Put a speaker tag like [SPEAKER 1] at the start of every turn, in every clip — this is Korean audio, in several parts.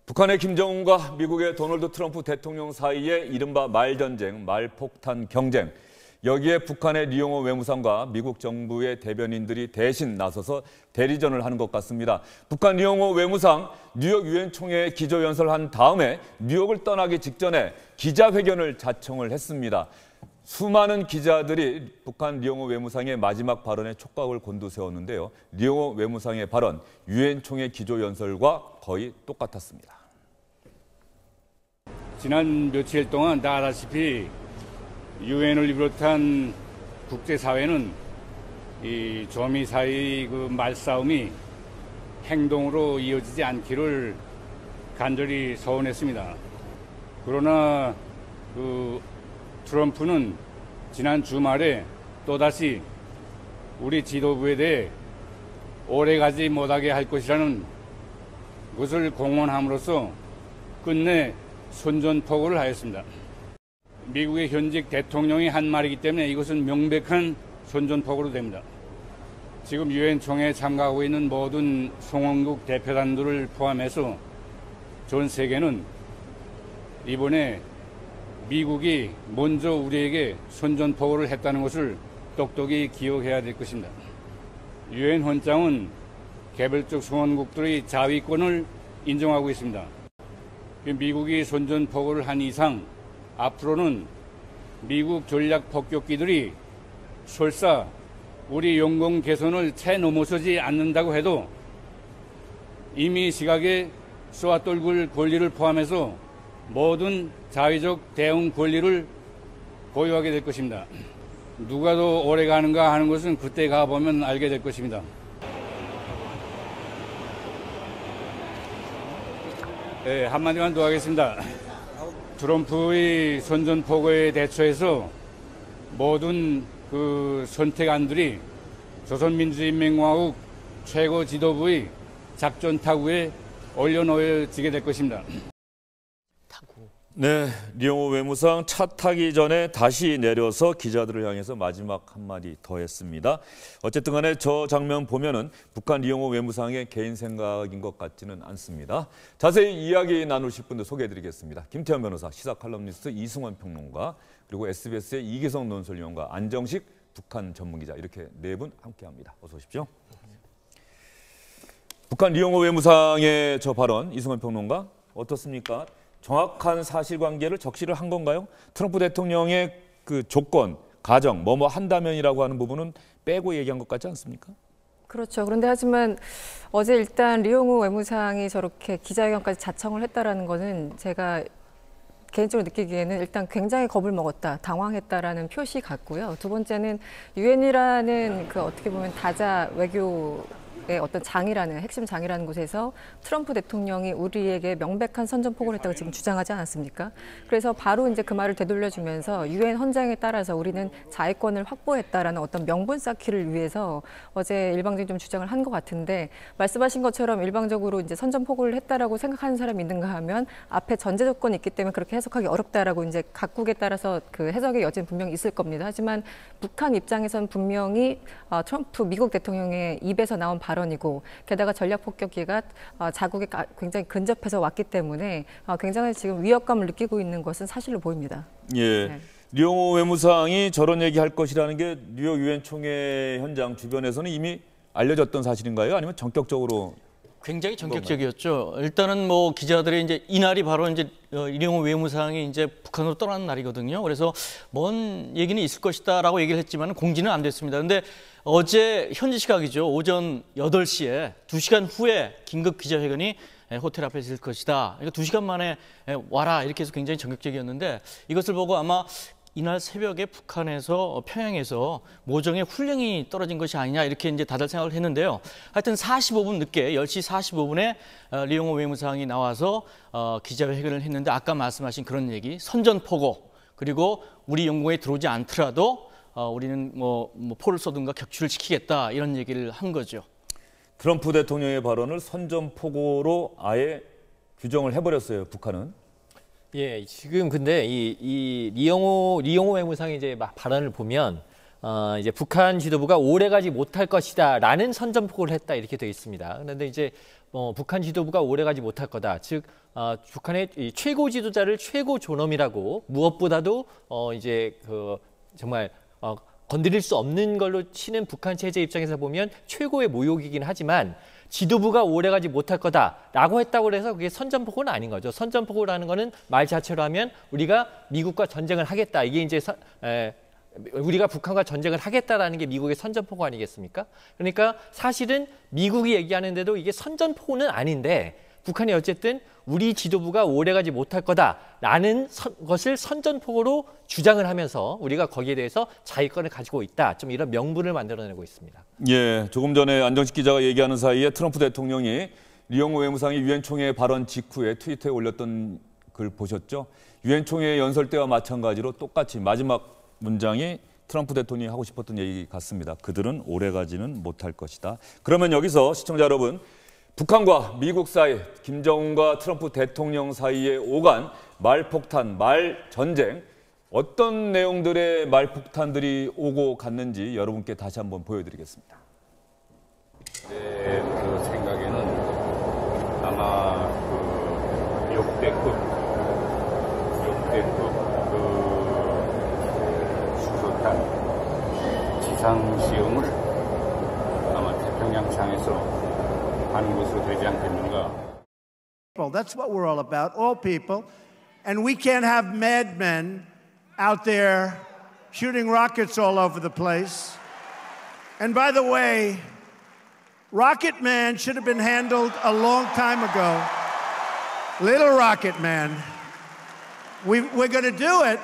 [SPEAKER 1] 북한의 김정은과 미국의 도널드 트럼프 대통령 사이의 이른바 말전쟁, 말폭탄 경쟁. 여기에 북한의 리용호 외무상과 미국 정부의 대변인들이 대신 나서서 대리전을 하는 것 같습니다. 북한 리용호 외무상 뉴욕 유엔 총회에 기조연설한 다음에 뉴욕을 떠나기 직전에 기자회견을 자청을 했습니다. 수많은 기자들이 북한 리용호 외무상의 마지막 발언에 촉각을 곤두세웠는데요. 리용호 외무상의 발언, 유엔 총회 기조연설과 거의 똑같았습니다.
[SPEAKER 2] 지난 며칠 동안 다 아다시피 유엔을 비롯한 국제사회는 이 조미 사이 그 말싸움이 행동으로 이어지지 않기를 간절히 서원했습니다. 그러나 트럼프는 지난 주말에 또다시 우리 지도부에 대해 오래가지 못하게 할 것이라는 것을 공언함으로써 끝내 선전포고를 하였습니다. 미국의 현직 대통령이 한 말이기 때문에 이것은 명백한 선전포고로 됩니다. 지금 유엔 총회에 참가하고 있는 모든 성원국 대표단들을 포함해서 전 세계는 이번에 미국이 먼저 우리에게 선전포고를 했다는 것을 똑똑히 기억해야 될 것입니다. 유엔 헌장은 개별적 성원국들의 자위권을 인정하고 있습니다. 미국이 선전포고를 한 이상 앞으로는 미국 전략 폭격기들이 설사 우리 영공 개선을 채 넘어서지 않는다고 해도 이미 시각에 쏘아떨굴 권리를 포함해서 모든 자위적 대응 권리를 보유하게 될 것입니다. 누가 더 오래 가는가 하는 것은 그때 가보면 알게 될 것입니다. 네, 한마디만 더 하겠습니다. 트럼프의 선전포고에 대처해서 모든 그 선택안들이 조선민주인민공화국 최고 지도부의 작전 타구에 올려놓여지게 될 것입니다.
[SPEAKER 1] 네, 리용호 외무상 차 타기 전에 다시 내려서 기자들을 향해서 마지막 한마디 더 했습니다. 어쨌든 간에 저 장면 보면은 북한 리용호 외무상의 개인 생각인 것 같지는 않습니다. 자세히 이야기 나누실 분들 소개해드리겠습니다. 김태현 변호사, 시사 칼럼니스트 이승원 평론가, 그리고 SBS의 이기성 논설위원과 안정식 북한 전문기자, 이렇게 네 분 함께합니다. 어서 오십시오. 북한 리용호 외무상의 저 발언, 이승원 평론가 어떻습니까? 정확한 사실관계를 적시를 한 건가요? 트럼프 대통령의 그 조건, 가정, 뭐뭐 한다면이라고 하는 부분은 빼고 얘기한 것 같지 않습니까?
[SPEAKER 3] 그렇죠. 그런데 하지만 어제 일단 리용호 외무상이 저렇게 기자회견까지 자청을 했다라는 거는 제가 개인적으로 느끼기에는 일단 굉장히 겁을 먹었다, 당황했다라는 표시 같고요. 두 번째는 유엔이라는 그 어떻게 보면 다자 외교의 어떤 장이라는, 핵심 장이라는 곳에서 트럼프 대통령이 우리에게 명백한 선전포고를 했다고 지금 주장하지 않았습니까? 그래서 바로 이제 그 말을 되돌려주면서 유엔 헌장에 따라서 우리는 자위권을 확보했다라는 어떤 명분 쌓기를 위해서 어제 일방적인 좀 주장을 한 것 같은데, 말씀하신 것처럼 일방적으로 이제 선전포고를 했다라고 생각하는 사람이 있는가 하면 앞에 전제 조건이 있기 때문에 그렇게 해석하기 어렵다라고 이제 각국에 따라서 그 해석의 여지는 분명히 있을 겁니다. 하지만 북한 입장에선 분명히 트럼프 미국 대통령의 입에서 나온 발언이고, 게다가 전략폭격기가 자국에 굉장히 근접해서 왔기 때문에 굉장히 지금 위협감을 느끼고 있는 것은 사실로 보입니다.
[SPEAKER 1] 예, 네. 리용호 외무상이 저런 얘기할 것이라는 게 뉴욕 유엔 총회 현장 주변에서는 이미 알려졌던 사실인가요? 아니면 전격적으로?
[SPEAKER 4] 굉장히 전격적이었죠. 일단은 뭐 기자들이 이제 이날이 바로 이제 리용호 외무상이 이제 북한으로 떠나는 날이거든요. 그래서 뭔 얘기는 있을 것이다라고 얘기를 했지만 공지는 안 됐습니다. 근데 어제 현지 시각이죠. 오전 8시에 2시간 후에 긴급 기자회견이 호텔 앞에 있을 것이다. 그러니까 2시간 만에 와라 이렇게 해서 굉장히 전격적이었는데, 이것을 보고 아마 이날 새벽에 북한에서 평양에서 모종의 훈령이 떨어진 것이 아니냐 이렇게 이제 다들 생각을 했는데요. 하여튼 45분 늦게 10시 45분에 리용호 외무상이 나와서 기자회견을 했는데, 아까 말씀하신 그런 얘기, 선전포고, 그리고 우리 영공에 들어오지 않더라도 우리는 뭐 포를 쏘든가 격추를 시키겠다 이런 얘기를 한 거죠.
[SPEAKER 1] 트럼프 대통령의 발언을 선전포고로 아예 규정을 해버렸어요, 북한은.
[SPEAKER 5] 예, 지금 근데 이 리용호 외무상의 이제 막 발언을 보면 이제 북한 지도부가 오래가지 못할 것이다라는 선전포고를 했다 이렇게 되어 있습니다. 그런데 이제 북한 지도부가 오래가지 못할 거다. 즉 북한의 이 최고 지도자를 최고 존엄이라고 무엇보다도 이제 정말 건드릴 수 없는 걸로 치는 북한 체제 입장에서 보면 최고의 모욕이긴 하지만 지도부가 오래가지 못할 거다라고 했다고 해서 그게 선전포고는 아닌 거죠. 선전포고라는 거는 말 자체로 하면 우리가 미국과 전쟁을 하겠다. 이게 이제 우리가 북한과 전쟁을 하겠다라는 게 미국의 선전포고 아니겠습니까? 그러니까 사실은 미국이 얘기하는데도 이게 선전포고는 아닌데 북한이 어쨌든 우리 지도부가 오래가지 못할 거다라는 것을 선전포고로 주장을 하면서 우리가 거기에 대해서 자위권을 가지고 있다. 좀 이런 명분을 만들어내고 있습니다.
[SPEAKER 1] 예, 조금 전에 안정식 기자가 얘기하는 사이에 트럼프 대통령이 리용호 외무상이 유엔 총회 발언 직후에 트위터에 올렸던 글 보셨죠? 유엔 총회 연설 때와 마찬가지로 똑같이 마지막 문장이 트럼프 대통령이 하고 싶었던 얘기 같습니다. 그들은 오래가지는 못할 것이다. 그러면 여기서 시청자 여러분, 북한과 미국 사이, 김정은과 트럼프 대통령 사이에 오간 말폭탄, 말전쟁, 어떤 내용들의 말폭탄들이 오고 갔는지 여러분께 다시 한번 보여드리겠습니다.
[SPEAKER 2] 제 생각에는 아마 역대급 수소탄 지상시험을 아마 태평양상에서 하는 것으로 되지 않겠는가.
[SPEAKER 6] That's what we're all about, all people. And we can't have madmen out there shooting rockets all over the place. And by the way, Rocket Man should have been handled a long time ago. Little Rocket Man. We're going to do it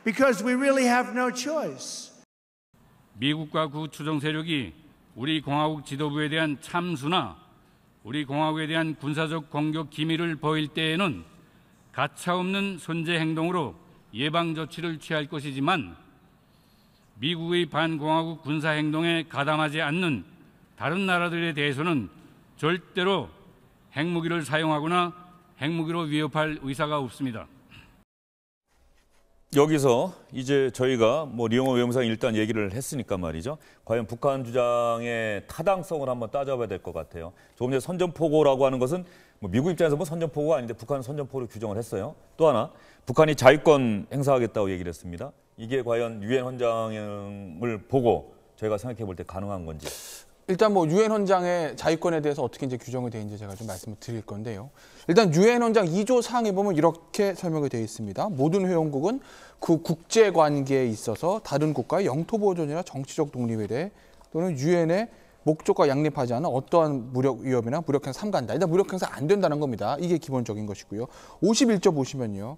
[SPEAKER 6] because we really have no choice.
[SPEAKER 2] 미국과 그 추종 세력이 우리 공화국 지도부에 대한 참수나 우리 공화국에 대한 군사적 공격 기미를 보일 때에는 가차없는 선제 행동으로 예방 조치를 취할 것이지만 미국의 반공화국 군사 행동에 가담하지 않는 다른 나라들에 대해서는 절대로 핵무기를 사용하거나 핵무기로 위협할 의사가 없습니다.
[SPEAKER 1] 여기서 이제 저희가 리용호 외무상이 일단 얘기를 했으니까 말이죠. 과연 북한 주장의 타당성을 한번 따져봐야 될 것 같아요. 조금 전에 선전포고라고 하는 것은 미국 입장에서 선전포고가 아닌데 북한은 선전포고로 규정을 했어요. 또 하나, 북한이 자위권 행사하겠다고 얘기를 했습니다. 이게 과연 유엔 헌장을 보고 저희가 생각해 볼 때 가능한 건지.
[SPEAKER 7] 일단 유엔 헌장의 자위권에 대해서 어떻게 이제 규정이 되는지 제가 좀 말씀을 드릴 건데요. 일단 유엔 헌장 2조 사항에 보면 이렇게 설명이 되어 있습니다. 모든 회원국은 그 국제 관계에 있어서 다른 국가의 영토 보존이나 정치적 독립에 대해 또는 유엔의 목적과 양립하지 않은 어떠한 무력 위협이나 무력 행사 삼가한다. 일단 무력 행사 안 된다는 겁니다. 이게 기본적인 것이고요. 51조 보시면요.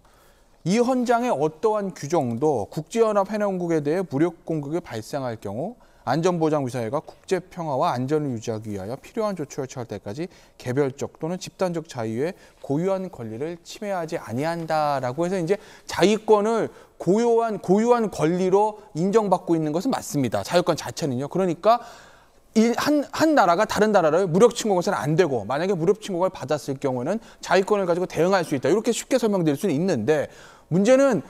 [SPEAKER 7] 이 헌장의 어떠한 규정도 국제연합 회원국에 대해 무력 공격이 발생할 경우 안전보장위사회가 국제평화와 안전을 유지하기 위하여 필요한 조치를 취할 때까지 개별적 또는 집단적 자유의 고유한 권리를 침해하지 아니한다라고 해서 이제 자위권을 고유한 권리로 인정받고 있는 것은 맞습니다. 자위권 자체는요. 그러니까 한 나라가 다른 나라를 무력 침공해서는 안 되고 만약에 무력 침공을 받았을 경우에는 자위권을 가지고 대응할 수 있다. 이렇게 쉽게 설명될 수는 있는데 문제는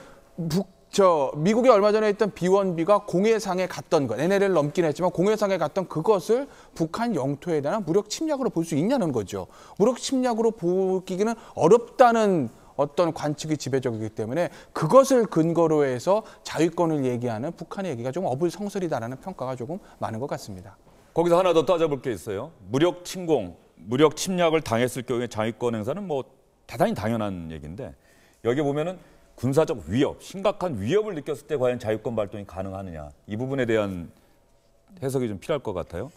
[SPEAKER 7] 미국이 얼마 전에 했던 B1B가 공해상에 갔던 것, NLL을 넘긴 했지만 공해상에 갔던 그것을 북한 영토에 대한 무력 침략으로 볼 수 있냐는 거죠. 무력 침략으로 보기는 어렵다는 어떤 관측이 지배적이기 때문에 그것을 근거로 해서 자위권을 얘기하는 북한의 얘기가 좀 어불성설이다라는 평가가 조금 많은 것 같습니다.
[SPEAKER 1] 거기서 하나 더 따져볼 게 있어요. 무력 침공, 무력 침략을 당했을 경우에 자위권 행사는 대단히 당연한 얘기인데 여기 보면은 군사적 위협, 심각한 위협을 느꼈을 때 과연 자위권 발동이 가능하느냐. 이 부분에 대한 해석이 좀 필요할 것 같아요.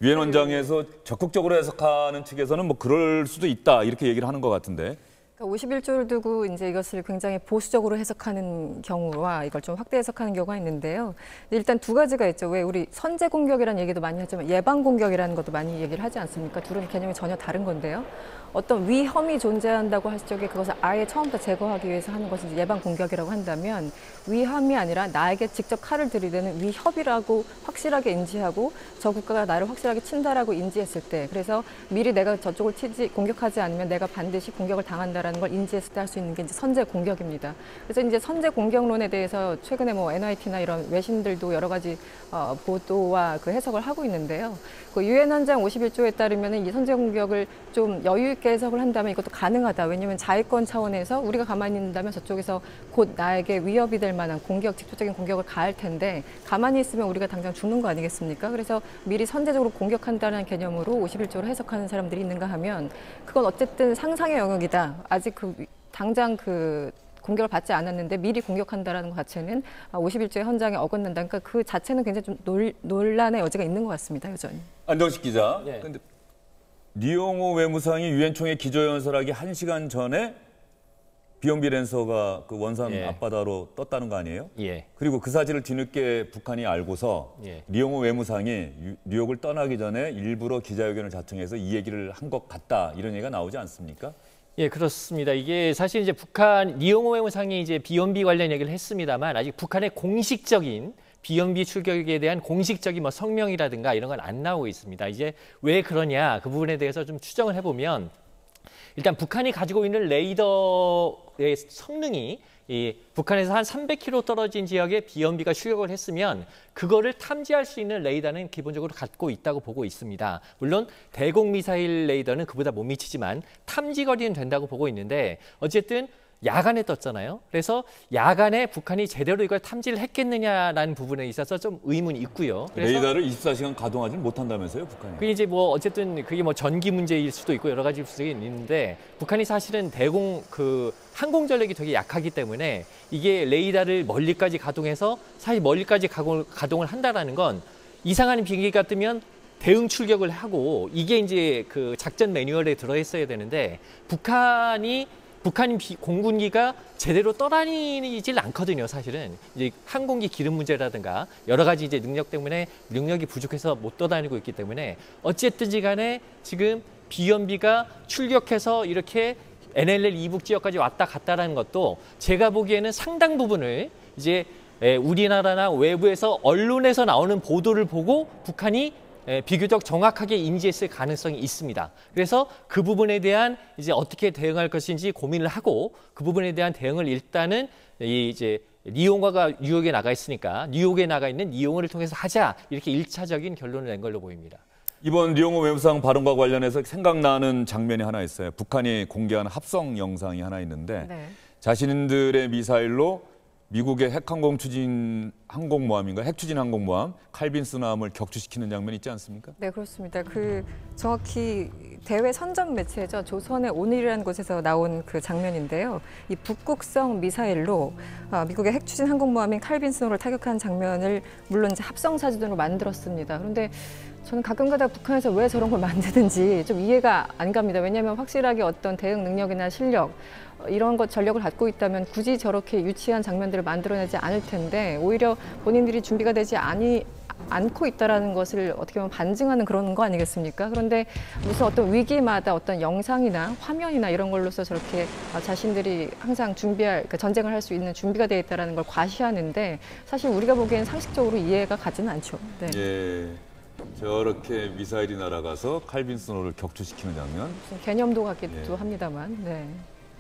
[SPEAKER 1] 유엔 헌장에서 적극적으로 해석하는 측에서는 그럴 수도 있다 이렇게 얘기를 하는 것 같은데.
[SPEAKER 3] 51조를 두고 이제 이것을 굉장히 보수적으로 해석하는 경우와 이걸 좀 확대 해석하는 경우가 있는데요. 일단 두 가지가 있죠. 왜 우리 선제 공격이라는 얘기도 많이 하지만 예방 공격이라는 것도 많이 얘기를 하지 않습니까? 둘은 개념이 전혀 다른 건데요. 어떤 위험이 존재한다고 할 적에 그것을 아예 처음부터 제거하기 위해서 하는 것을 예방 공격이라고 한다면 위험이 아니라 나에게 직접 칼을 들이대는 위협이라고 확실하게 인지하고 저 국가가 나를 확실하게 친다라고 인지했을 때 그래서 미리 내가 저쪽을 공격하지 않으면 내가 반드시 공격을 당한다 공격한다라는 걸 인지했을 때 할 수 있는 게 이제 선제 공격입니다. 그래서 이제 선제 공격론에 대해서 최근에 뭐 NYT나 이런 외신들도 여러 가지 보도와 그 해석을 하고 있는데요. 그 유엔 헌장 51조에 따르면 이 선제 공격을 좀 여유 있게 해석을 한다면 이것도 가능하다. 왜냐하면 자위권 차원에서 우리가 가만히 있는다면 저쪽에서 곧 나에게 위협이 될 만한 공격, 직접적인 공격을 가할 텐데 가만히 있으면 우리가 당장 죽는 거 아니겠습니까? 그래서 미리 선제적으로 공격한다는 개념으로 51조를 해석하는 사람들이 있는가 하면 그건 어쨌든 상상의 영역이다. 아직 당장 공격을 받지 않았는데 미리 공격한다라는 것 자체는 51조의 헌장에 어긋난다. 그러니까 그 자체는 굉장히 좀 논란의 여지가 있는 것 같습니다. 여전히.
[SPEAKER 1] 안정식 기자.
[SPEAKER 5] 네.
[SPEAKER 1] 근데 리용호 외무상이 유엔 총회 기조연설하기 1시간 전에 비욘비 랜서가 그 원산
[SPEAKER 5] 예.
[SPEAKER 1] 앞바다로 떴다는 거 아니에요?
[SPEAKER 5] 예.
[SPEAKER 1] 그리고 그 사실을 뒤늦게 북한이 알고서
[SPEAKER 5] 예.
[SPEAKER 1] 리용호 외무상이 뉴욕을 떠나기 전에 일부러 기자회견을 자청해서 이 얘기를 한 것 같다 이런 얘기가 나오지 않습니까?
[SPEAKER 5] 예, 그렇습니다. 이게 사실 이제 북한 리용호 외무상이 이제 비욘비 관련 얘기를 했습니다만 아직 북한의 공식적인 비욘비 출격에 대한 공식적인 뭐 성명이라든가 이런 건 안 나오고 있습니다. 이제 왜 그러냐 그 부분에 대해서 좀 추정을 해보면 일단 북한이 가지고 있는 레이더의 성능이 북한에서 한 300km 떨어진 지역에 비욘비가 출격을 했으면 그거를 탐지할 수 있는 레이더는 기본적으로 갖고 있다고 보고 있습니다. 물론 대공 미사일 레이더는 그보다 못 미치지만 탐지 거리는 된다고 보고 있는데 어쨌든 야간에 떴잖아요. 그래서 야간에 북한이 제대로 이걸 탐지를 했겠느냐라는 부분에 있어서 좀 의문이 있고요. 그래서
[SPEAKER 1] 레이더를 24시간 가동하지 못한다면서요, 북한이?
[SPEAKER 5] 그게 이제 뭐 어쨌든 그게 뭐 전기 문제일 수도 있고 여러 가지 수도 있는데 북한이 사실은 대공 항공 전력이 되게 약하기 때문에 이게 레이더를 멀리까지 가동해서 사실 멀리까지 가동을 한다라는 건 이상한 비행기가 뜨면 대응 출격을 하고 이게 이제 그 작전 매뉴얼에 들어 있어야 되는데 북한 공군기가 제대로 떠다니질 않거든요, 사실은. 이제 항공기 기름 문제라든가 여러 가지 이제 능력 때문에 능력이 부족해서 못 떠다니고 있기 때문에 어쨌든지 간에 지금 비욘비가 출격해서 이렇게 NLL 이북 지역까지 왔다 갔다라는 것도 제가 보기에는 상당 부분을 이제 우리나라나 외부에서 언론에서 나오는 보도를 보고 북한이 비교적 정확하게 인지했을 가능성이 있습니다. 그래서 그 부분에 대한 이제 어떻게 대응할 것인지 고민을 하고 그 부분에 대한 대응을 일단은 이제 리용호가 뉴욕에 나가 있으니까 뉴욕에 나가 있는 리용호를 통해서 하자 이렇게 1차적인 결론을 낸 걸로 보입니다.
[SPEAKER 1] 이번 리용호 외무상 발언과 관련해서 생각나는 장면이 하나 있어요. 북한이 공개한 합성 영상이 하나 있는데
[SPEAKER 3] 네.
[SPEAKER 1] 자신들의 미사일로 미국의 핵항공 추진 항공모함인가 핵추진 항공모함 칼빈스함을 격추시키는 장면이 있지 않습니까?
[SPEAKER 3] 네, 그렇습니다. 정확히 대외 선전 매체죠. 조선의 오늘이라는 곳에서 나온 그 장면인데요. 이 북극성 미사일로 미국의 핵추진 항공모함인 칼빈스호를 타격한 장면을 물론 이제 합성 사진으로 만들었습니다. 그런데 저는 가끔가다 북한에서 왜 저런 걸 만드는지 좀 이해가 안 갑니다. 왜냐하면 확실하게 어떤 대응 능력이나 실력 이런 것 전력을 갖고 있다면 굳이 저렇게 유치한 장면들을 만들어내지 않을 텐데 오히려 본인들이 준비가 되지 않고 있다라는 것을 어떻게 보면 반증하는 그런 거 아니겠습니까? 그런데 무슨 어떤 위기마다 어떤 영상이나 화면이나 이런 걸로서 저렇게 자신들이 항상 그러니까 전쟁을 할 수 있는 준비가 되어 있다는 걸 과시하는데 사실 우리가 보기엔 상식적으로 이해가 가지는 않죠. 네.
[SPEAKER 1] 예, 저렇게 미사일이 날아가서 칼빈스호를 격추시키는 장면.
[SPEAKER 3] 무슨 개념도 같기도
[SPEAKER 1] 예.
[SPEAKER 3] 합니다만. 네.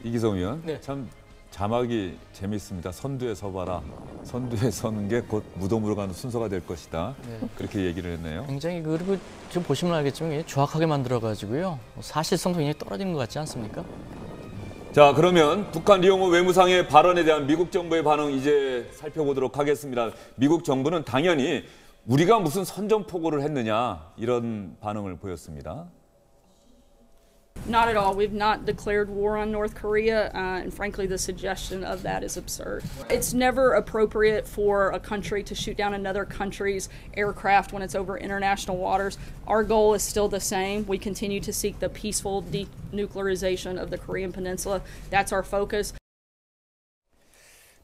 [SPEAKER 1] 이기성 의원,
[SPEAKER 4] 네.
[SPEAKER 1] 참 자막이 재미있습니다. 선두에 서봐라. 선두에 서는 게 곧 무덤으로 가는 순서가 될 것이다.
[SPEAKER 4] 네.
[SPEAKER 1] 그렇게 얘기를 했네요.
[SPEAKER 4] 굉장히 그리고 지금 보시면 알겠지만 이게 정확하게 만들어가지고요. 사실성도 굉장히 떨어지는 것 같지 않습니까?
[SPEAKER 1] 자, 그러면 북한 리용호 외무상의 발언에 대한 미국 정부의 반응 이제 살펴보도록 하겠습니다. 미국 정부는 당연히 우리가 무슨 선전포고를 했느냐 이런 반응을 보였습니다.
[SPEAKER 8] Not at all. We've not declared war on North Korea, and frankly, the suggestion of that is absurd. It's never appropriate for a country to shoot down another country's aircraft when it's over international waters. Our goal is still the same. We continue to seek the peaceful denuclearization of the Korean Peninsula. That's our focus.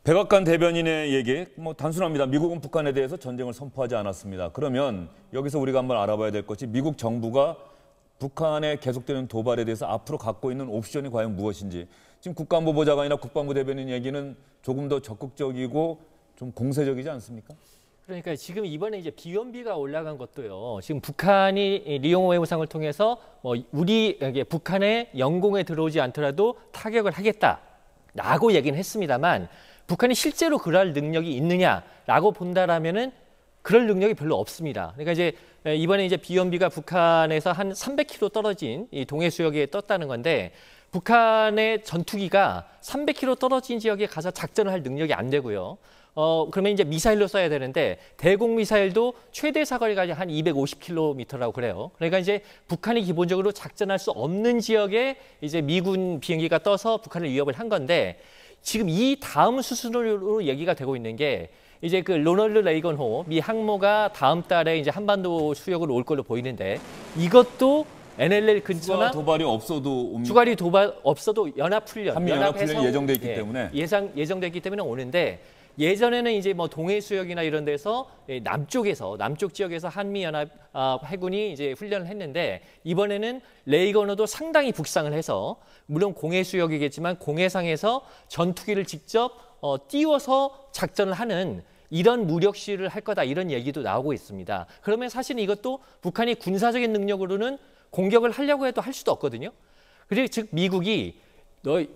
[SPEAKER 1] 백악관 대변인의 얘기 단순합니다. 미국은 북한에 대해서 전쟁을 선포하지 않았습니다. 그러면 여기서 우리가 한번 알아봐야 될 것이 미국 정부가 북한에 계속되는 도발에 대해서 앞으로 갖고 있는 옵션이 과연 무엇인지. 지금 국가안보보좌관이나 국방부 대변인 얘기는 조금 더 적극적이고 좀 공세적이지 않습니까?
[SPEAKER 5] 그러니까 지금 이번에 이제 비원비가 올라간 것도요. 지금 북한이 리용호 외무상을 통해서 뭐 우리 북한의 영공에 들어오지 않더라도 타격을 하겠다라고 얘기는 했습니다만 북한이 실제로 그럴 능력이 있느냐라고 본다라면은 그럴 능력이 별로 없습니다. 그러니까 이제 이번에 이제 비원비가 북한에서 한 300km 떨어진 이 동해 수역에 떴다는 건데 북한의 전투기가 300km 떨어진 지역에 가서 작전을 할 능력이 안 되고요. 그러면 이제 미사일로 쏴야 되는데 대공 미사일도 최대 사거리가 한 250km라고 그래요. 그러니까 이제 북한이 기본적으로 작전할 수 없는 지역에 이제 미군 비행기가 떠서 북한을 위협을 한 건데 지금 이 다음 수순으로 얘기가 되고 있는 게 이제 그 로널드 레이건호 미 항모가 다음 달에 이제 한반도 수역으로 올 걸로 보이는데 이것도 NLL 근처나
[SPEAKER 1] 도발이 없어도 옵니다.
[SPEAKER 5] 주가리 도발 없어도 연합훈련,
[SPEAKER 1] 한미 연합훈련이 예정돼 있기 때문에
[SPEAKER 5] 예정돼 있기 때문에 오는데 예전에는 이제 뭐 동해 수역이나 이런 데서 남쪽 지역에서 한미 연합 해군이 이제 훈련을 했는데 이번에는 레이건호도 상당히 북상을 해서 물론 공해 수역이겠지만 공해상에서 전투기를 직접 띄워서 작전을 하는 이런 무력 시위를 할 거다 이런 얘기도 나오고 있습니다. 그러면 사실 이것도 북한이 군사적인 능력으로는 공격을 하려고 해도 할 수도 없거든요. 그리고 즉 미국이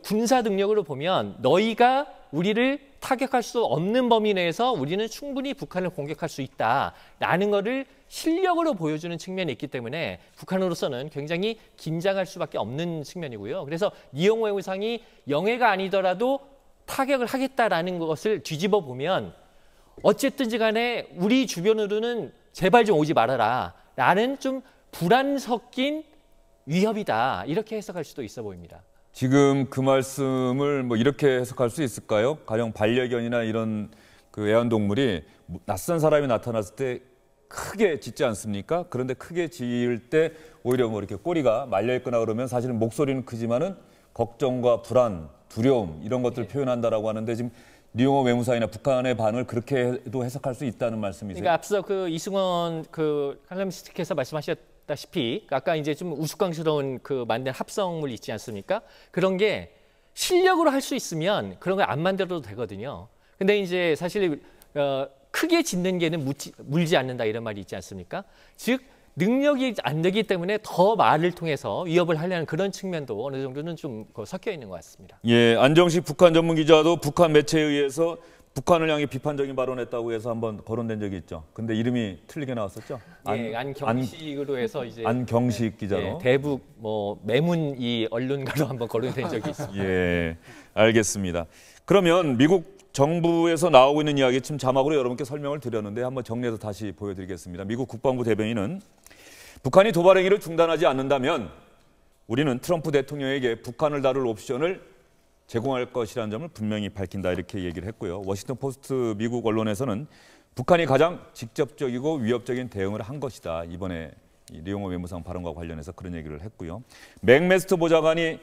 [SPEAKER 5] 군사 능력으로 보면 너희가 우리를 타격할 수 없는 범위 내에서 우리는 충분히 북한을 공격할 수 있다라는 거를 실력으로 보여주는 측면이 있기 때문에 북한으로서는 굉장히 긴장할 수밖에 없는 측면이고요. 그래서 리용호 외무상이 영해가 아니더라도 타격을 하겠다라는 것을 뒤집어 보면 어쨌든지 간에 우리 주변으로는 제발 좀 오지 말아라 라는 좀 불안 섞인 위협이다 이렇게 해석할 수도 있어 보입니다.
[SPEAKER 1] 지금 그 말씀을 뭐 이렇게 해석할 수 있을까요? 가령 반려견이나 이런 그 애완동물이 낯선 사람이 나타났을 때 크게 짖지 않습니까? 그런데 크게 짖을 때 오히려 뭐 이렇게 꼬리가 말려있거나 그러면 사실은 목소리는 크지만은 걱정과 불안, 두려움 이런 것들을 표현한다라고 하는데 지금 리용호 외무상이나 북한의 반응을 그렇게도 해석할 수 있다는 말씀이세요?
[SPEAKER 5] 그러니까 앞서 그 이승원 그 칼럼니스트께서 말씀하셨다시피 아까 이제 좀 우스꽝스러운 그 만든 합성물 있지 않습니까? 그런 게 실력으로 할 수 있으면 그런 걸 안 만들어도 되거든요. 근데 이제 사실 크게 짖는 개는 물지 않는다 이런 말이 있지 않습니까? 즉 능력이 안 되기 때문에 더 말을 통해서 위협을 하려는 그런 측면도 어느 정도는 좀 섞여 있는 것 같습니다.
[SPEAKER 1] 예, 안정식 북한 전문 기자도 북한 매체에 의해서 북한을 향해 비판적인 발언했다고 해서 한번 거론된 적이 있죠. 근데 이름이 틀리게 나왔었죠.
[SPEAKER 5] 안경식으로 해서 이제
[SPEAKER 1] 안경식 기자로.
[SPEAKER 5] 예, 대북 뭐 매문 이 언론가로 한번 거론된 적이 있습니다.
[SPEAKER 1] 예, 알겠습니다. 그러면 미국 정부에서 나오고 있는 이야기 지금 자막으로 여러분께 설명을 드렸는데 한번 정리해서 다시 보여드리겠습니다. 미국 국방부 대변인은 북한이 도발 행위를 중단하지 않는다면 우리는 트럼프 대통령에게 북한을 다룰 옵션을 제공할 것이라는 점을 분명히 밝힌다 이렇게 얘기를 했고요. 워싱턴 포스트 미국 언론에서는 북한이 가장 직접적이고 위협적인 대응을 한 것이다. 이번에 리용호 외무상 발언과 관련해서 그런 얘기를 했고요. 맥메스터 보좌관이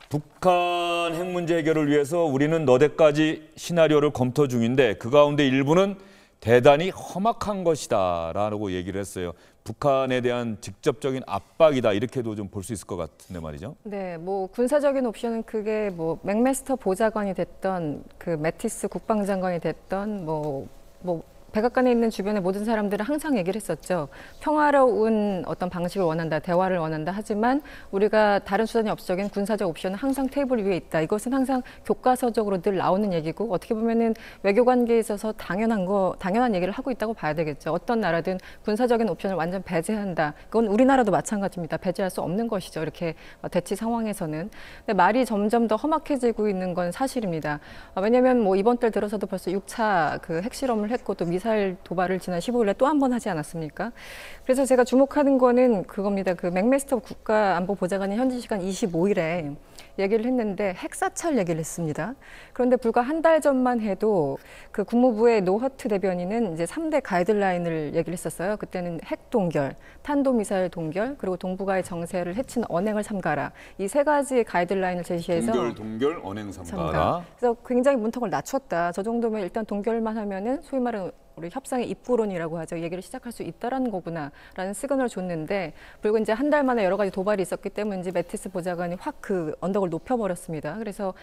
[SPEAKER 1] 북한 핵 문제 해결을 위해서 우리는 너댓가지 시나리오를 검토 중인데 그 가운데 일부는 대단히 험악한 것이다 라고 얘기를 했어요. 북한에 대한 직접적인 압박이다 이렇게도 좀 볼 수 있을 것 같은데 말이죠.
[SPEAKER 3] 네, 뭐 군사적인 옵션은 그게 뭐 맥메스터 보좌관이 됐던 그 매티스 국방장관이 됐던 뭐 백악관에 있는 주변의 모든 사람들은 항상 얘기를 했었죠. 평화로운 어떤 방식을 원한다, 대화를 원한다 하지만 우리가 다른 수단이 없어적인 군사적 옵션은 항상 테이블 위에 있다. 이것은 항상 교과서적으로 늘 나오는 얘기고 어떻게 보면은 외교 관계에 있어서 당연한 얘기를 하고 있다고 봐야 되겠죠. 어떤 나라든 군사적인 옵션을 완전 배제한다. 그건 우리나라도 마찬가지입니다. 배제할 수 없는 것이죠. 이렇게 대치 상황에서는. 근데 말이 점점 더 험악해지고 있는 건 사실입니다. 왜냐하면 뭐 이번 달 들어서도 벌써 6차 그 핵실험을 했고 또 미사일 도발을 지난 15일에 또 한 번 하지 않았습니까? 그래서 제가 주목하는 거는 그겁니다. 그 맥메스터 국가안보보좌관이 현지 시간 25일에 얘기를 했는데 핵사찰 얘기를 했습니다. 그런데 불과 한 달 전만 해도 그 국무부의 노허트 대변인은 이제 3대 가이드라인을 얘기를 했었어요. 그때는 핵 동결, 탄도미사일 동결, 그리고 동북아의 정세를 해치는 언행을 삼가라. 이 세 가지의 가이드라인을 제시해서
[SPEAKER 1] 동결, 언행 삼가라.
[SPEAKER 3] 그래서 굉장히 문턱을 낮췄다. 저 정도면 일단 동결만 하면은 소위 말하는 우리 협상의 입구론이라고 하죠. 얘기를 시작할 수 있다라는 거구나라는 시그널을 줬는데 그리고 이제 한 달 만에 여러 가지 도발이 있었기 때문에 이제 매티스 보좌관이 확 그 언덕을 높여버렸습니다. 그래서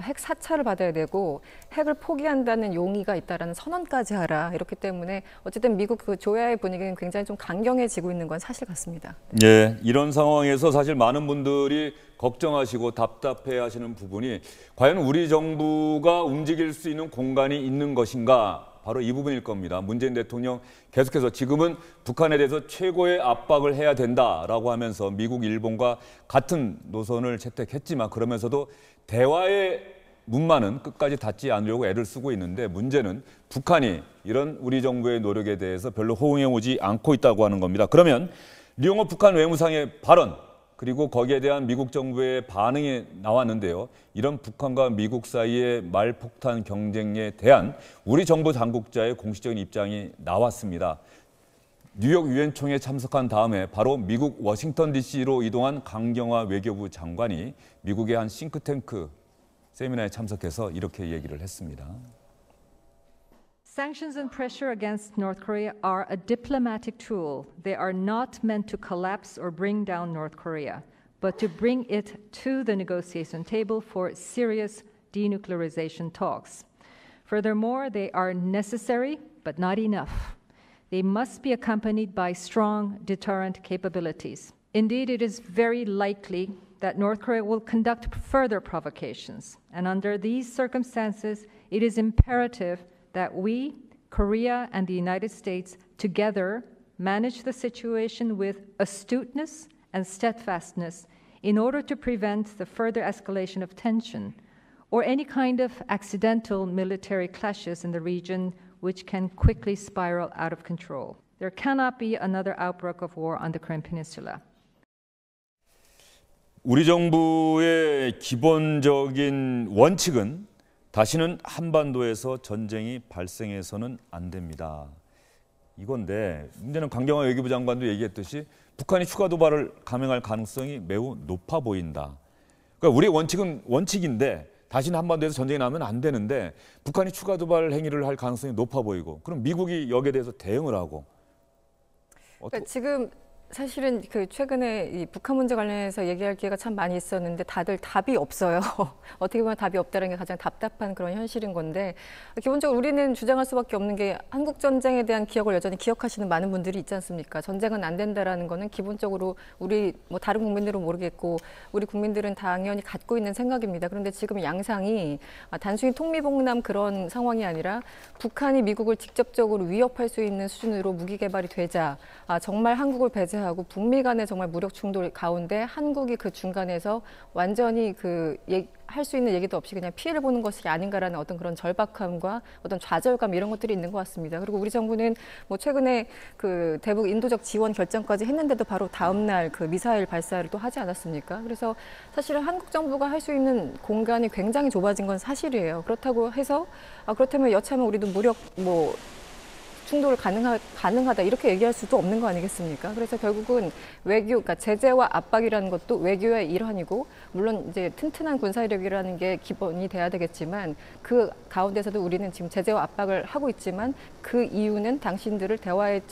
[SPEAKER 3] 핵 사찰을 받아야 되고 핵을 포기한다는 용의가 있다라는 선언까지 하라. 이렇기 때문에 어쨌든 미국 그 조야의 분위기는 굉장히 좀 강경해지고 있는 건 사실 같습니다.
[SPEAKER 1] 예, 이런 상황에서 사실 많은 분들이 걱정하시고 답답해하시는 부분이 과연 우리 정부가 움직일 수 있는 공간이 있는 것인가? 바로 이 부분일 겁니다. 문재인 대통령 계속해서 지금은 북한에 대해서 최고의 압박을 해야 된다라고 하면서 미국, 일본과 같은 노선을 채택했지만 그러면서도 대화의 문만은 끝까지 닫지 않으려고 애를 쓰고 있는데 문제는 북한이 이런 우리 정부의 노력에 대해서 별로 호응해오지 않고 있다고 하는 겁니다. 그러면 리용호 북한 외무상의 발언 그리고 거기에 대한 미국 정부의 반응이 나왔는데요. 이런 북한과 미국 사이의 말폭탄 경쟁에 대한 우리 정부 당국자의 공식적인 입장이 나왔습니다. 뉴욕 유엔 총회에 참석한 다음에 바로 미국 워싱턴 DC로 이동한 강경화 외교부 장관이 미국의 한 싱크탱크 세미나에 참석해서 이렇게 얘기를 했습니다.
[SPEAKER 9] Sanctions and pressure against North Korea are a diplomatic tool. They are not meant to collapse or bring down North Korea, but to bring it to the negotiation table for serious denuclearization talks. Furthermore, they are necessary, but not enough. They must be accompanied by strong deterrent capabilities. Indeed, it is very likely that North Korea will conduct further provocations, and under these circumstances, it is imperative that we, Korea and the United States, together manage the situation with astuteness and steadfastness in order to prevent the further escalation of tension or any kind of accidental military clashes in the region which can quickly spiral out of control. There cannot be another outbreak of war on the Korean Peninsula.
[SPEAKER 1] 우리 정부의 기본적인 원칙은 다시는 한반도에서 전쟁이 발생해서는 안 됩니다. 이건데 문제는 강경화 외교부 장관도 얘기했듯이 북한이 추가 도발을 감행할 가능성이 매우 높아 보인다. 그러니까 우리의 원칙은 원칙인데 다시는 한반도에서 전쟁이 나면 안 되는데 북한이 추가 도발 행위를 할 가능성이 높아 보이고 그럼 미국이 여기에 대해서 대응을 하고
[SPEAKER 3] 그러니까 지금 사실은 그 최근에 이 북한 문제 관련해서 얘기할 기회가 참 많이 있었는데 다들 답이 없어요. 어떻게 보면 답이 없다는 게 가장 답답한 그런 현실인 건데 기본적으로 우리는 주장할 수밖에 없는 게 한국 전쟁에 대한 기억을 여전히 기억하시는 많은 분들이 있지 않습니까? 전쟁은 안 된다라는 거는 기본적으로 우리 뭐 다른 국민들은 모르겠고 우리 국민들은 당연히 갖고 있는 생각입니다. 그런데 지금 양상이 단순히 통미봉남 그런 상황이 아니라 북한이 미국을 직접적으로 위협할 수 있는 수준으로 무기 개발이 되자 정말 한국을 배제하고 북미 간의 정말 무력 충돌 가운데 한국이 그 중간에서 완전히 할 수 있는 얘기도 없이 그냥 피해를 보는 것이 아닌가라는 어떤 그런 절박함과 어떤 좌절감 이런 것들이 있는 것 같습니다. 그리고 우리 정부는 뭐 최근에 그 대북 인도적 지원 결정까지 했는데도 바로 다음 날 그 미사일 발사를 또 하지 않았습니까? 그래서 사실은 한국 정부가 할 수 있는 공간이 굉장히 좁아진 건 사실이에요. 그렇다고 해서 그렇다면 여차하면 우리도 무력 충돌을 가능하다 이렇게 얘기할 수도 없는 거 아니겠습니까? 그래서 결국은 외교, 그러니까 제재와 압박이라는 것도 외교의 일환이고 물론 이제 튼튼한 군사력이라는 게 기본이 돼야 되겠지만 그 가운데서도 우리는 지금 제재와 압박을 하고 있지만 그 이유는 당신들을 대화의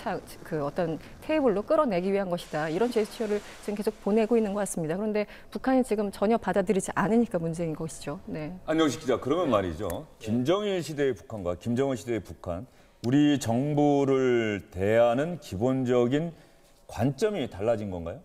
[SPEAKER 3] 그 어떤 테이블로 끌어내기 위한 것이다. 이런 제스처를 지금 계속 보내고 있는 것 같습니다. 그런데 북한이 지금 전혀 받아들이지 않으니까 문제인 것이죠. 네.
[SPEAKER 1] 안녕식 기자, 그러면 말이죠. 김정일 시대의 북한과 김정은 시대의 북한 우리 정부를 대하는 기본적인 관점이 달라진 건가요?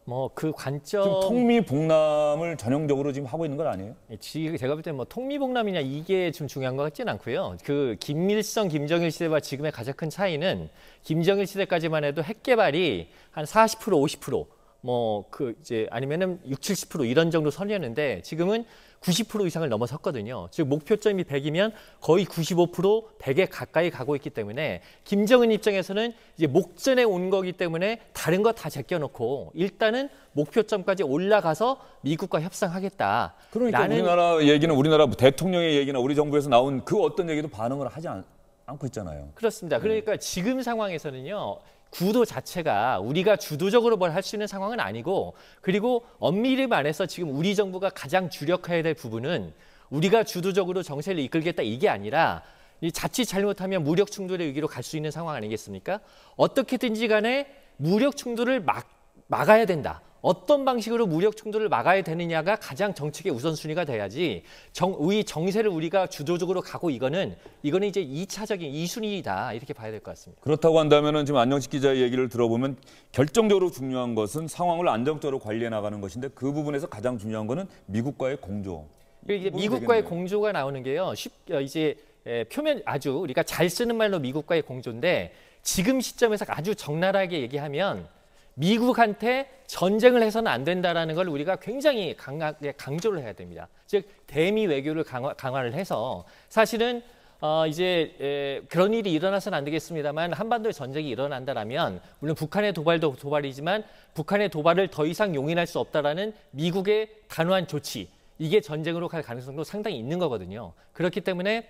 [SPEAKER 5] 뭐 그 관점
[SPEAKER 1] 지금 통미봉남을 전형적으로 지금 하고 있는 건 아니에요?
[SPEAKER 5] 제가 볼 때 뭐 통미봉남이냐 이게 좀 중요한 것 같지는 않고요. 그 김일성, 김정일 시대와 지금의 가장 큰 차이는 김정일 시대까지만 해도 핵 개발이 한 40%, 50% 뭐 이제 아니면은 60, 70% 이런 정도 선이었는데 지금은 90% 이상을 넘어섰거든요. 즉 목표점이 100이면 거의 95%, 100에 가까이 가고 있기 때문에 김정은 입장에서는 이제 목전에 온 거기 때문에 다른 거 다 제껴놓고 일단은 목표점까지 올라가서 미국과 협상하겠다.
[SPEAKER 1] 그러니까 우리나라 얘기는 우리나라 대통령의 얘기나 우리 정부에서 나온 그 어떤 얘기도 반응을 하지 않고 있잖아요.
[SPEAKER 5] 그렇습니다. 그러니까 지금 상황에서는요. 구도 자체가 우리가 주도적으로 뭘 할 수 있는 상황은 아니고 그리고 엄밀히 말해서 지금 우리 정부가 가장 주력해야 될 부분은 우리가 주도적으로 정세를 이끌겠다 이게 아니라 이 자칫 잘못하면 무력 충돌의 위기로 갈 수 있는 상황 아니겠습니까? 어떻게든지 간에 무력 충돌을 막아야 된다. 어떤 방식으로 무력 충돌을 막아야 되느냐가 가장 정책의 우선순위가 돼야지 우리 정세를 우리가 주도적으로 가고 이거는 이제 2차적인 2순위이다 이렇게 봐야 될 것 같습니다.
[SPEAKER 1] 그렇다고 한다면은 지금 안정식 기자의 얘기를 들어보면 결정적으로 중요한 것은 상황을 안정적으로 관리해 나가는 것인데 그 부분에서 가장 중요한 것은 미국과의 공조.
[SPEAKER 5] 이게 미국과의 공조가 나오는 게요. 이제 표면 아주 우리가 잘 쓰는 말로 미국과의 공조인데 지금 시점에서 아주 적나라하게 얘기하면 미국한테 전쟁을 해서는 안 된다라는 걸 우리가 굉장히 강하게 강조를 해야 됩니다. 즉 대미 외교를 강화를 해서 사실은 이제 그런 일이 일어나서는 안 되겠습니다만 한반도에 전쟁이 일어난다라면 물론 북한의 도발도 도발이지만 북한의 도발을 더 이상 용인할 수 없다라는 미국의 단호한 조치 이게 전쟁으로 갈 가능성도 상당히 있는 거거든요. 그렇기 때문에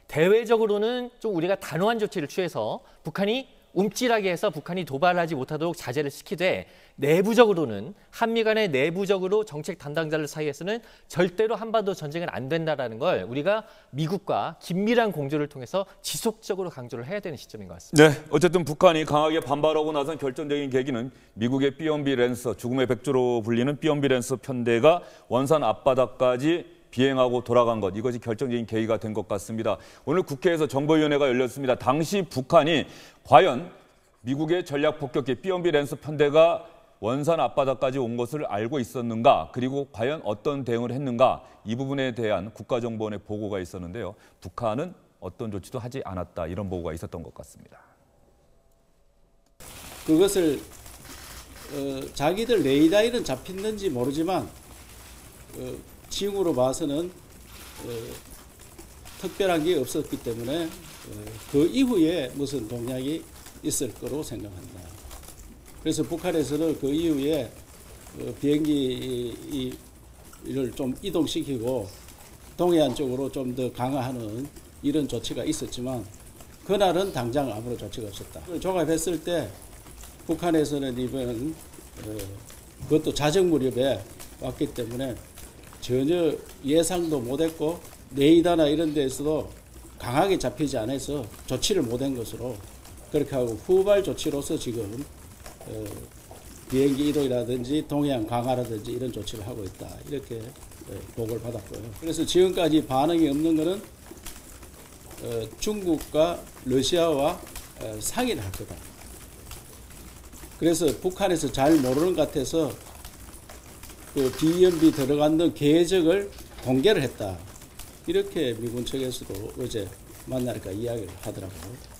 [SPEAKER 5] 대외적으로는 좀 우리가 단호한 조치를 취해서 북한이 움찔하게 해서 북한이 도발하지 못하도록 자제를 시키되 내부적으로는 한미 간의 내부적으로 정책 담당자들 사이에서는 절대로 한반도 전쟁은 안 된다라는 걸 우리가 미국과 긴밀한 공조를 통해서 지속적으로 강조를 해야 되는 시점인 것 같습니다.
[SPEAKER 1] 네, 어쨌든 북한이 강하게 반발하고 나선 결정적인 계기는 미국의 B-1B 랜서, 죽음의 백조로 불리는 B-1B 랜서 편대가 원산 앞바다까지 비행하고 돌아간 것, 이것이 결정적인 계기가 된 것 같습니다. 오늘 국회에서 정보위원회가 열렸습니다. 당시 북한이 과연 미국의 전략 폭격기 B-1B 랜서 편대가 원산 앞바다까지 온 것을 알고 있었는가, 그리고 과연 어떤 대응을 했는가, 이 부분에 대한 국가정보원의 보고가 있었는데요. 북한은 어떤 조치도 하지 않았다, 이런 보고가 있었던 것 같습니다.
[SPEAKER 10] 그것을 자기들 레이더에는 잡혔는지 모르지만 징후로 봐서는 특별한 게 없었기 때문에 그 이후에 무슨 동향이 있을 거로 생각한다. 그래서 북한에서는 그 이후에 비행기를 좀 이동시키고 동해안 쪽으로 좀 더 강화하는 이런 조치가 있었지만 그날은 당장 아무런 조치가 없었다. 종합했을 때 북한에서는 이번 그것도 자정 무렵에 왔기 때문에 전혀 예상도 못했고 레이더나 이런 데에서도 강하게 잡히지 않아서 조치를 못한 것으로 그렇게 하고 후발 조치로서 지금 비행기 이동이라든지 동해안 강화라든지 이런 조치를 하고 있다. 이렇게 보고를 받았고요. 그래서 지금까지 반응이 없는 것은 중국과 러시아와 상의를 할 거다. 그래서 북한에서 잘 모르는 것 같아서 그 B-1B 들어가는 계적을 공개를 했다. 이렇게 미군 측에서도 어제 만나니까 이야기를 하더라고요.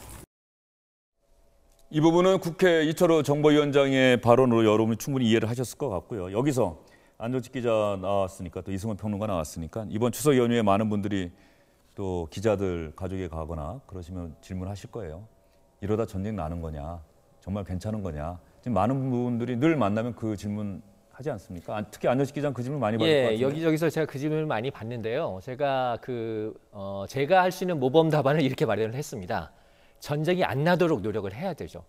[SPEAKER 1] 이 부분은 국회 이철호 정보위원장의 발언으로 여러분이 충분히 이해를 하셨을 것 같고요. 여기서 안정식 기자 나왔으니까 또 이승원 평론가 나왔으니까 이번 추석 연휴에 많은 분들이 또 기자들 가족에 가거나 그러시면 질문하실 거예요. 이러다 전쟁 나는 거냐? 정말 괜찮은 거냐? 지금 많은 분들이 늘 만나면 그 질문 하지 않습니까? 특히 안정식 기자는 그 질문 많이 받을 것 같은데.
[SPEAKER 5] 여기저기서 제가 그 질문을 많이 받는데요. 제가 제가 할 수 있는 모범 답안을 이렇게 마련을 했습니다. 전쟁이 안 나도록 노력을 해야 되죠.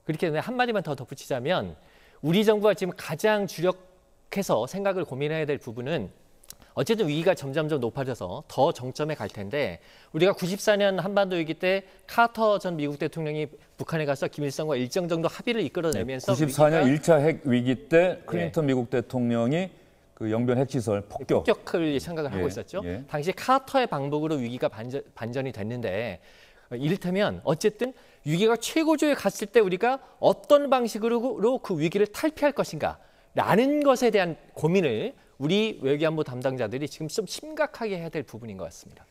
[SPEAKER 5] 그렇기 때문에 한마디만 더 덧붙이자면 우리 정부가 지금 가장 주력해서 생각을 고민해야 될 부분은 어쨌든 위기가 점점점 높아져서 더 정점에 갈 텐데 우리가 94년 한반도 위기 때 카터 전 미국 대통령이 북한에 가서 김일성과 일정 정도 합의를 이끌어내면서
[SPEAKER 1] 94년 1차 핵 위기 때 클린턴 미국 대통령이 그 영변 핵시설
[SPEAKER 5] 폭격을 생각을 하고 있었죠. 당시 카터의 방법으로 위기가 반전이 됐는데 이를테면 어쨌든 위기가 최고조에 갔을 때 우리가 어떤 방식으로 그 위기를 탈피할 것인가 라는 것에 대한 고민을 우리 외교안보 담당자들이 지금 좀 심각하게 해야 될 부분인 것 같습니다.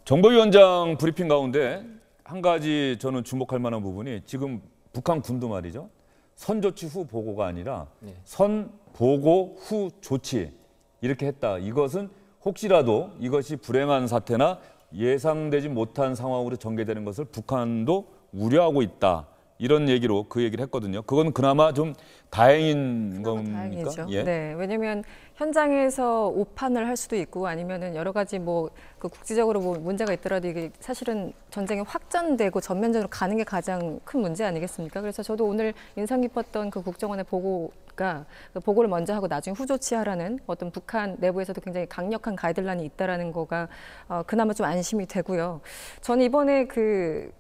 [SPEAKER 1] 정보위원장 브리핑 가운데 한 가지 저는 주목할 만한 부분이 지금 북한 군도 말이죠. 선조치 후 보고가 아니라 선 보고 후 조치 이렇게 했다. 이것은 혹시라도 이것이 불행한 사태나 예상되지 못한 상황으로 전개되는 것을 북한도 우려하고 있다. 이런 얘기로 그 얘기를 했거든요. 그건 그나마 좀 다행인 겁니까?
[SPEAKER 3] 다행이죠. 네, 왜냐하면 현장에서 오판을 할 수도 있고 아니면은 여러 가지 그 국제적으로 문제가 있더라도 이게 사실은 전쟁이 확전되고 전면전으로 가는 게 가장 큰 문제 아니겠습니까? 그래서 저도 오늘 인상 깊었던 그 국정원의 보고 보니까 보고를 먼저 하고 나중에 후조치하라는 어떤 북한 내부에서도 굉장히 강력한 가이드라인이 있다라는 거가 그나마 좀 안심이 되고요. 저는 이번에 그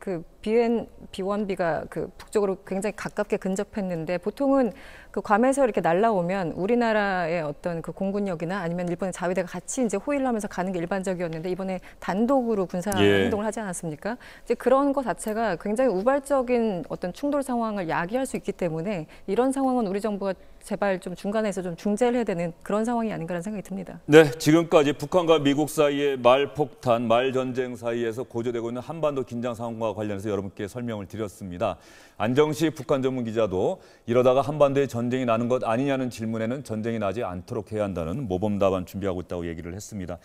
[SPEAKER 3] B1B가 그 북쪽으로 굉장히 가깝게 근접했는데 보통은 그 괌에서 이렇게 날라오면 우리나라의 어떤 그 공군력이나 아니면 일본의 자위대가 같이 이제 호위를 하면서 가는 게 일반적이었는데 이번에 단독으로 군사 행동을 하지 않았습니까? 이제 그런 것 자체가 굉장히 우발적인 어떤 충돌 상황을 야기할 수 있기 때문에 이런 상황은 우리 정부가 제발 좀 중간에서 좀 중재를 해야 되는 그런 상황이 아닌가라는 생각이 듭니다.
[SPEAKER 1] 네, 지금까지 북한과 미국 사이의 말폭탄, 말전쟁 사이에서 고조되고 있는 한반도 긴장 상황과 관련해서 여러분께 설명을 드렸습니다. 안정식 북한 전문 기자도 이러다가 한반도에 전쟁이 나는 것 아니냐는 질문에는 전쟁이 나지 않도록 해야 한다는 모범 답안 준비하고 있다고 얘기를 했습니다.